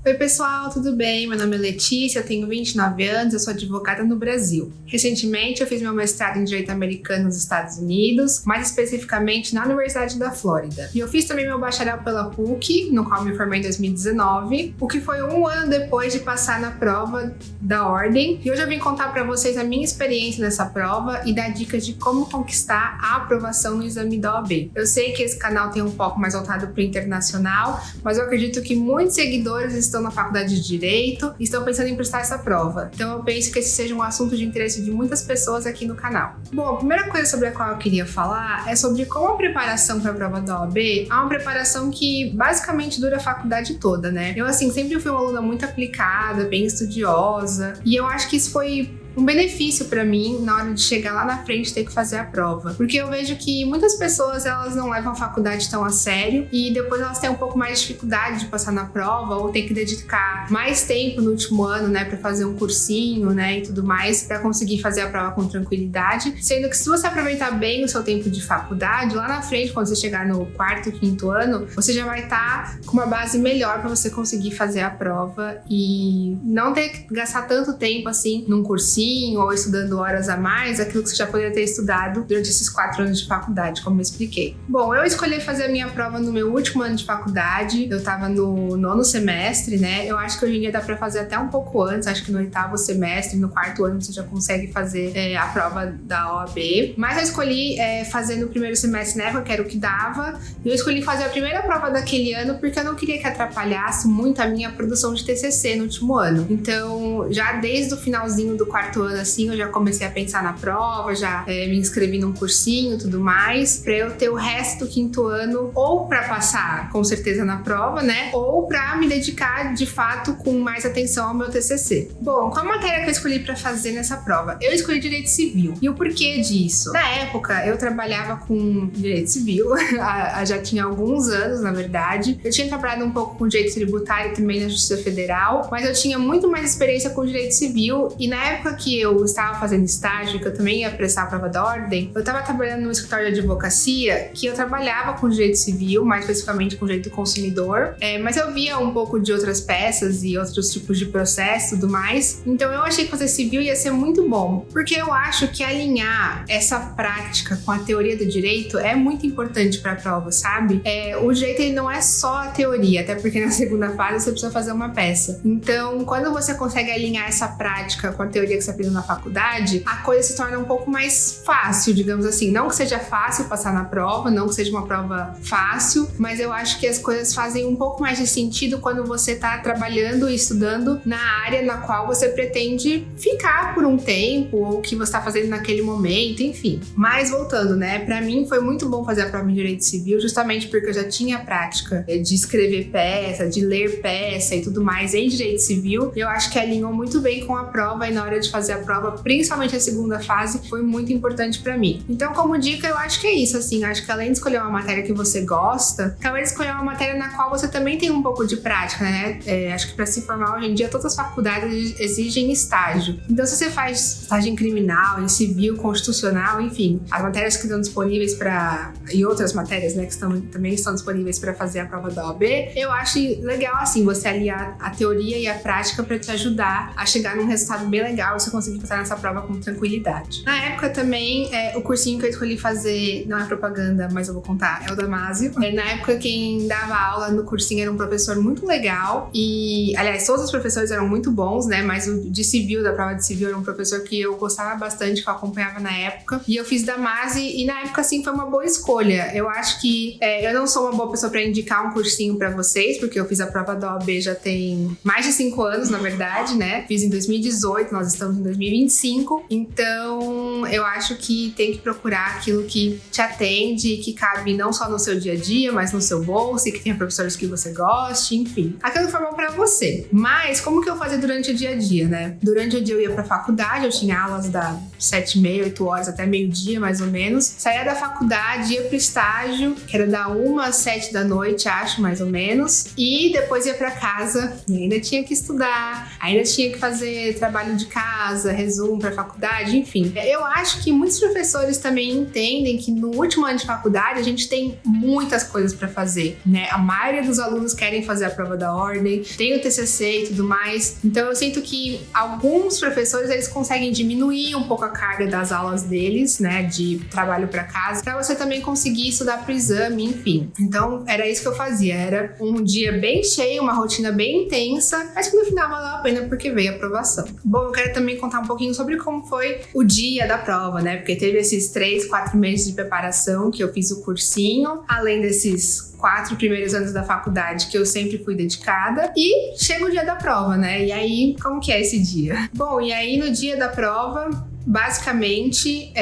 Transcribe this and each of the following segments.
Oi pessoal, tudo bem? Meu nome é Letícia, eu tenho 29 anos, eu sou advogada no Brasil. Recentemente eu fiz meu mestrado em Direito Americano nos Estados Unidos, mais especificamente na Universidade da Flórida. E eu fiz também meu bacharel pela PUC, no qual me formei em 2019, o que foi um ano depois de passar na prova da ordem. E hoje eu vim contar para vocês a minha experiência nessa prova e dar dicas de como conquistar a aprovação no exame da OAB. Eu sei que esse canal tem um foco mais voltado para o internacional, mas eu acredito que muitos seguidores estão na faculdade de Direito e estão pensando em prestar essa prova. Então eu penso que esse seja um assunto de interesse de muitas pessoas aqui no canal. Bom, a primeira coisa sobre a qual eu queria falar é sobre como a preparação para a prova da OAB é uma preparação que basicamente dura a faculdade toda, né? Eu, sempre fui uma aluna muito aplicada, bem estudiosa, e eu acho que isso foi um benefício para mim na hora de chegar lá na frente e ter que fazer a prova. Porque eu vejo que muitas pessoas, elas não levam a faculdade tão a sério e depois elas têm um pouco mais de dificuldade de passar na prova ou tem que dedicar mais tempo no último ano, né, para fazer um cursinho, né, e tudo mais, para conseguir fazer a prova com tranquilidade. Sendo que se você aproveitar bem o seu tempo de faculdade, lá na frente, quando você chegar no quarto, quinto ano, você já vai estar com uma base melhor para você conseguir fazer a prova e não ter que gastar tanto tempo assim num cursinho ou estudando horas a mais, aquilo que você já poderia ter estudado durante esses 4 anos de faculdade, como eu expliquei. Bom, eu escolhi fazer a minha prova no meu último ano de faculdade, eu tava no 9º semestre, né? Eu acho que hoje em dia dá pra fazer até um pouco antes, acho que no 8º semestre, no 4º ano você já consegue fazer a prova da OAB. Mas eu escolhi fazer no 1º semestre, né? Porque era o que dava. E eu escolhi fazer a primeira prova daquele ano porque eu não queria que atrapalhasse muito a minha produção de TCC no último ano. Então, já desde o finalzinho do 4º ano, assim, eu já comecei a pensar na prova, já me inscrevi num cursinho e tudo mais, pra eu ter o resto do 5º ano ou pra passar com certeza na prova, né, ou pra me dedicar de fato com mais atenção ao meu TCC. Bom, qual a matéria que eu escolhi pra fazer nessa prova? Eu escolhi Direito Civil. E o porquê disso? Na época, eu trabalhava com Direito Civil, já tinha alguns anos, na verdade. Eu tinha trabalhado um pouco com Direito Tributário e também na Justiça Federal, mas eu tinha muito mais experiência com Direito Civil e na época que eu estava fazendo estágio, que eu também ia prestar a prova da ordem, eu estava trabalhando num escritório de advocacia que eu trabalhava com direito civil, mais especificamente com direito do consumidor, mas eu via um pouco de outras peças e outros tipos de processo e tudo mais, então eu achei que fazer civil ia ser muito bom, porque eu acho que alinhar essa prática com a teoria do direito é muito importante para a prova, sabe? O direito ele não é só a teoria, até porque na segunda fase você precisa fazer uma peça. Então, quando você consegue alinhar essa prática com a teoria que você aprendeu na faculdade, a coisa se torna um pouco mais fácil, digamos assim. Não que seja fácil passar na prova, não que seja uma prova fácil, mas eu acho que as coisas fazem um pouco mais de sentido quando você está trabalhando e estudando na área na qual você pretende ficar por um tempo ou que você está fazendo naquele momento, enfim. Mas voltando, né? Pra mim foi muito bom fazer a prova em Direito Civil, justamente porque eu já tinha prática de escrever peça, de ler peça e tudo mais em Direito Civil. Eu acho que alinhou muito bem com a prova e na hora de fazer a prova, principalmente a segunda fase, foi muito importante pra mim. Então, como dica, eu acho que é isso, assim, acho que além de escolher uma matéria que você gosta, talvez escolher uma matéria na qual você também tem um pouco de prática, né? Acho que pra se formar hoje em dia, todas as faculdades exigem estágio. Então, se você faz estágio em criminal, em civil, constitucional, enfim, as matérias que estão disponíveis e outras matérias, né, que também estão disponíveis para fazer a prova da OAB, eu acho legal, assim, você aliar a teoria e a prática para te ajudar a chegar num resultado bem legal e você conseguir passar nessa prova com tranquilidade. Na época também, o cursinho que eu escolhi fazer, não é propaganda, mas eu vou contar, é o Damásio. Na época, quem dava aula no cursinho era um professor muito legal e, aliás, todos os professores eram muito bons, né, mas o de civil, da prova de civil, era um professor que eu gostava bastante, que eu acompanhava na época, e eu fiz Damásio e na época, assim, foi uma boa escolha. Eu acho que eu não sou uma boa pessoa para indicar um cursinho para vocês, porque eu fiz a prova da OAB já tem mais de 5 anos, na verdade, né, fiz em 2018, nós estamos em 2025, então eu acho que tem que procurar aquilo que te atende, que cabe não só no seu dia a dia, mas no seu bolso, e que tenha professores que você goste, enfim, aquilo que for bom pra você. Mas como que eu fazia durante o dia a dia, né? Durante o dia eu ia pra faculdade, eu tinha aulas das 7h30, 8 horas até meio-dia, mais ou menos. Saía da faculdade, ia pro estágio, que era da 1 às 7 da noite, acho, mais ou menos, e depois ia pra casa e ainda tinha que estudar, ainda tinha que fazer trabalho de casa, casa, resumo para faculdade, enfim. Eu acho que muitos professores também entendem que no último ano de faculdade a gente tem muitas coisas para fazer, né? A maioria dos alunos querem fazer a prova da ordem, tem o TCC e tudo mais. Então eu sinto que alguns professores eles conseguem diminuir um pouco a carga das aulas deles, né, de trabalho para casa, para você também conseguir estudar pro exame, enfim. Então era isso que eu fazia, era um dia bem cheio, uma rotina bem intensa, mas que no final valeu a pena porque veio a aprovação. Bom, eu quero também contar um pouquinho sobre como foi o dia da prova, né, porque teve esses 3, 4 meses de preparação que eu fiz o cursinho, além desses 4 primeiros anos da faculdade que eu sempre fui dedicada, e chega o dia da prova, né? E aí, como que é esse dia? Bom, e aí no dia da prova, basicamente,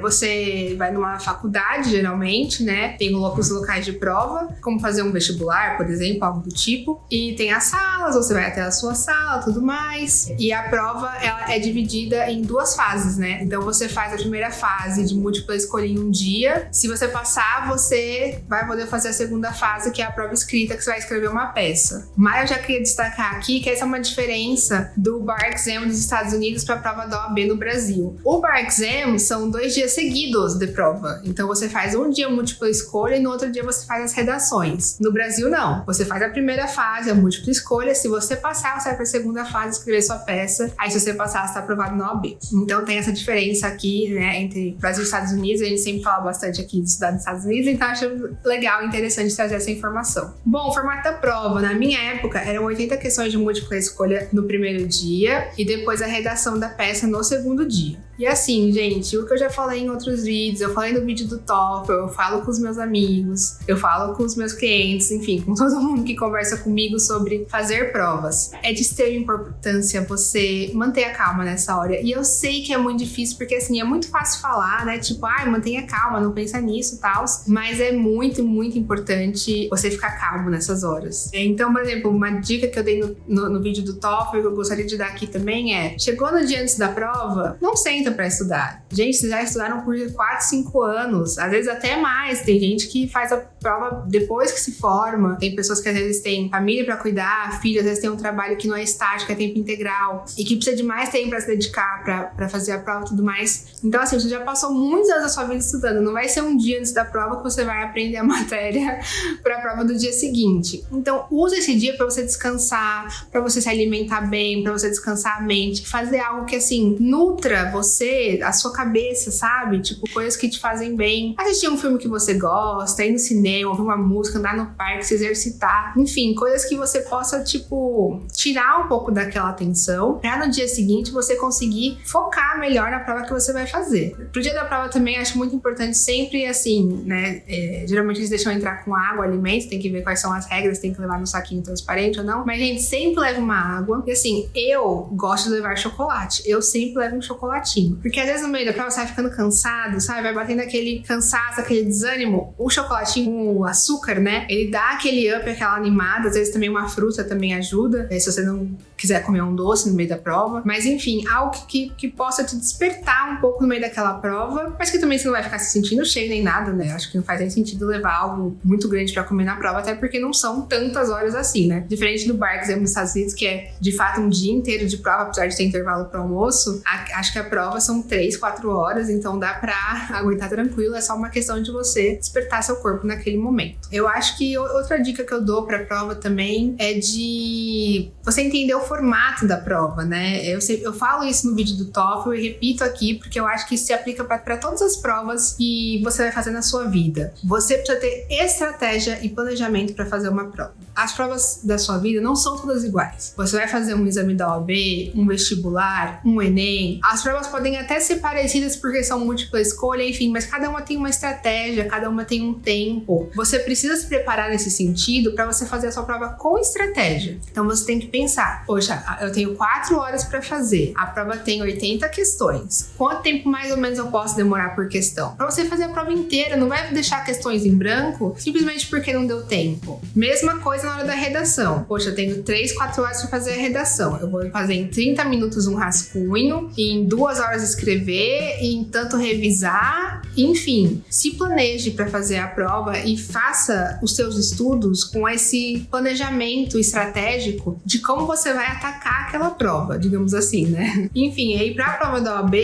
você vai numa faculdade, geralmente, né? Tem os locais de prova, como fazer um vestibular, por exemplo, algo do tipo. E tem as salas, você vai até a sua sala, tudo mais. E a prova, ela é dividida em 2 fases, né? Então, você faz a primeira fase de múltipla escolha em um dia. Se você passar, você vai poder fazer a segunda fase, que é a prova escrita, que você vai escrever uma peça. Mas eu já queria destacar aqui que essa é uma diferença do Bar Exam dos Estados Unidos para a prova da OAB no Brasil. O Bar Exam são 2 dias seguidos de prova. Então você faz um dia múltipla escolha e no outro dia você faz as redações. No Brasil, não. Você faz a primeira fase, a múltipla escolha. Se você passar, você vai para a segunda fase escrever sua peça. Aí se você passar, você está aprovado na OAB. Então tem essa diferença aqui, né, entre Brasil e Estados Unidos. A gente sempre fala bastante aqui de estudar nos Estados Unidos, então acho legal e interessante trazer essa informação. Bom, o formato da prova, na minha época, eram 80 questões de múltipla escolha no primeiro dia e depois a redação da peça no segundo dia. E assim, gente, o que eu já falei em outros vídeos, eu falei no vídeo do TOEFL, eu falo com os meus amigos, eu falo com os meus clientes, enfim, com todo mundo que conversa comigo sobre fazer provas. É de extrema importância você manter a calma nessa hora. E eu sei que é muito difícil, porque assim, é muito fácil falar, né? Tipo, mantenha calma, não pensa nisso e tal. Mas é muito, muito importante você ficar calmo nessas horas. Então, por exemplo, uma dica que eu dei no vídeo do TOEFL, que eu gostaria de dar aqui também é: chegou no dia antes da prova, não senta pra estudar. Gente, vocês já estudaram por 4, 5 anos, às vezes até mais. Tem gente que faz a prova depois que se forma. Tem pessoas que às vezes têm família pra cuidar, filhos, às vezes tem um trabalho que não é estático, é tempo integral e que precisa de mais tempo pra se dedicar pra fazer a prova e tudo mais. Então, assim, você já passou muitos anos da sua vida estudando. Não vai ser um dia antes da prova que você vai aprender a matéria pra prova do dia seguinte. Então, usa esse dia pra você descansar, pra você se alimentar bem, pra você descansar a mente, fazer algo que, assim, nutra você, a sua cabeça, sabe? Tipo, coisas que te fazem bem. Assistir um filme que você gosta, ir no cinema, ouvir uma música, andar no parque, se exercitar. Enfim, coisas que você possa, tipo, tirar um pouco daquela tensão pra no dia seguinte você conseguir focar melhor na prova que você vai fazer. Pro dia da prova também acho muito importante sempre, assim, né? Geralmente eles deixam entrar com água, alimentos, tem que ver quais são as regras, tem que levar no saquinho transparente ou não. Mas, gente, sempre leva uma água. E assim, eu gosto de levar chocolate. Eu sempre levo um chocolatinho. Porque às vezes no meio da prova você vai ficando cansado, sabe? Vai batendo aquele cansaço, aquele desânimo. O chocolatinho, o açúcar, né? Ele dá aquele up, aquela animada. Às vezes também uma fruta também ajuda. Se você não quiser comer um doce no meio da prova. Mas enfim, algo que possa te despertar um pouco no meio daquela prova. Mas que também você não vai ficar se sentindo cheio nem nada, né? Acho que não faz nem sentido levar algo muito grande pra comer na prova. Até porque não são tantas horas assim, né? Diferente do Bar Exam nos Estados Unidos, que é de fato um dia inteiro de prova, apesar de ter intervalo para almoço. Acho que a prova são 3, 4 horas, então dá pra aguentar tranquilo, é só uma questão de você despertar seu corpo naquele momento. Eu acho que outra dica que eu dou pra prova também é de você entender o formato da prova, né? Eu falo isso no vídeo do TOEFL e repito aqui, porque eu acho que isso se aplica pra todas as provas que você vai fazer na sua vida. Você precisa ter estratégia e planejamento pra fazer uma prova. As provas da sua vida não são todas iguais. Você vai fazer um exame da OAB, um vestibular, um Enem. As provas podem até ser parecidas porque são múltipla escolha, enfim, mas cada uma tem uma estratégia, cada uma tem um tempo. Você precisa se preparar nesse sentido para você fazer a sua prova com estratégia. Então você tem que pensar: poxa, eu tenho 4 horas para fazer, a prova tem 80 questões. Quanto tempo mais ou menos eu posso demorar por questão? Para você fazer a prova inteira, não vai deixar questões em branco simplesmente porque não deu tempo. Mesma coisa na hora da redação. Poxa, eu tenho 3, 4 horas para fazer a redação. Eu vou fazer em 30 minutos um rascunho, em 2 horas escrever, em tanto revisar, enfim. Se planeje para fazer a prova e faça os seus estudos com esse planejamento estratégico de como você vai atacar aquela prova, digamos assim, né? Enfim, aí para a prova da OAB,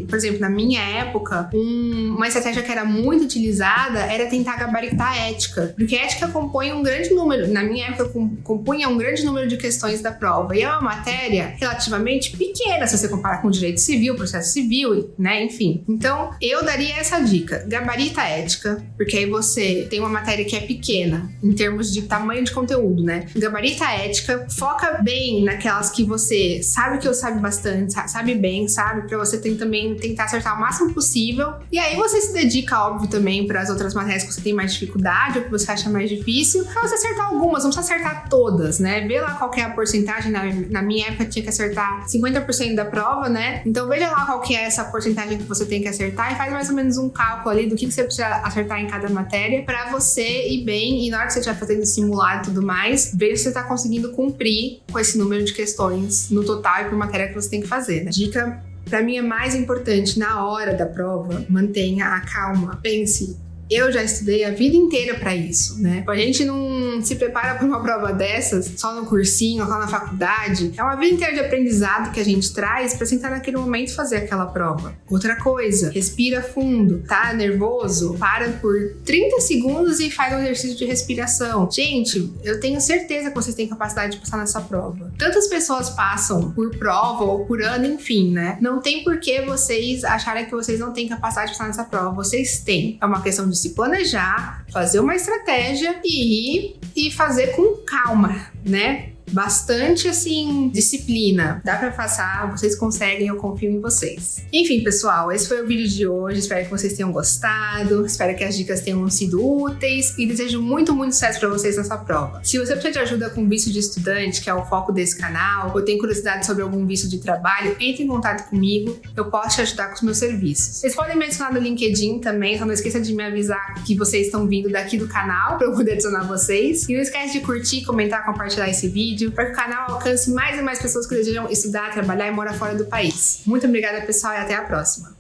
por exemplo, na minha época, uma estratégia que era muito utilizada era tentar gabaritar a ética, porque a ética compõe um grande número, na minha época compunha um grande número de questões da prova, e é uma matéria relativamente pequena se você comparar com direito civil, processo civil, né, enfim. Então, eu daria essa dica, gabarita a ética, porque aí você tem uma matéria que é pequena, em termos de tamanho de conteúdo, né, gabarita a ética, foca bem naquelas que você sabe que eu sabe bastante, sabe bem, sabe, pra você também tentar acertar o máximo possível, e aí você se dedica, óbvio, também para as outras matérias que você tem mais dificuldade ou que você acha mais difícil, pra você acertar algumas, não precisa acertar todas, né? Vê lá qual que é a porcentagem, na minha época tinha que acertar 50% da prova, né? Então veja lá qual que é essa porcentagem que você tem que acertar e faz mais ou menos um cálculo ali do que você precisa acertar em cada matéria pra você ir bem, e na hora que você estiver fazendo simulado e tudo mais, veja se você tá conseguindo cumprir com esse número de questões no total e por matéria que você tem que fazer, né? Dica pra mim é mais importante na hora da prova, mantenha a calma, pense. Eu já estudei a vida inteira pra isso, né? A gente não se prepara pra uma prova dessas só no cursinho, só na faculdade. É uma vida inteira de aprendizado que a gente traz pra sentar naquele momento e fazer aquela prova. Outra coisa, respira fundo. Tá nervoso? Para por 30 segundos e faz um exercício de respiração. Gente, eu tenho certeza que vocês têm capacidade de passar nessa prova. Tantas pessoas passam por prova ou por ano, enfim, né? Não tem por que vocês acharem que vocês não têm capacidade de passar nessa prova. Vocês têm. É uma questão de se planejar, fazer uma estratégia e ir e fazer com calma, né? Bastante, assim, disciplina. Dá pra passar, vocês conseguem, eu confio em vocês. Enfim, pessoal, esse foi o vídeo de hoje. Espero que vocês tenham gostado. Espero que as dicas tenham sido úteis e desejo muito, muito sucesso pra vocês nessa prova. Se você precisa de ajuda com visto de estudante, que é o foco desse canal, ou tem curiosidade sobre algum visto de trabalho, entre em contato comigo. Eu posso te ajudar com os meus serviços. Vocês podem me adicionar no LinkedIn também, só não esqueça de me avisar que vocês estão vindo daqui do canal pra eu poder adicionar vocês. E não esquece de curtir, comentar, compartilhar esse vídeo para que o canal alcance mais e mais pessoas que desejam estudar, trabalhar e morar fora do país. Muito obrigada, pessoal, e até a próxima!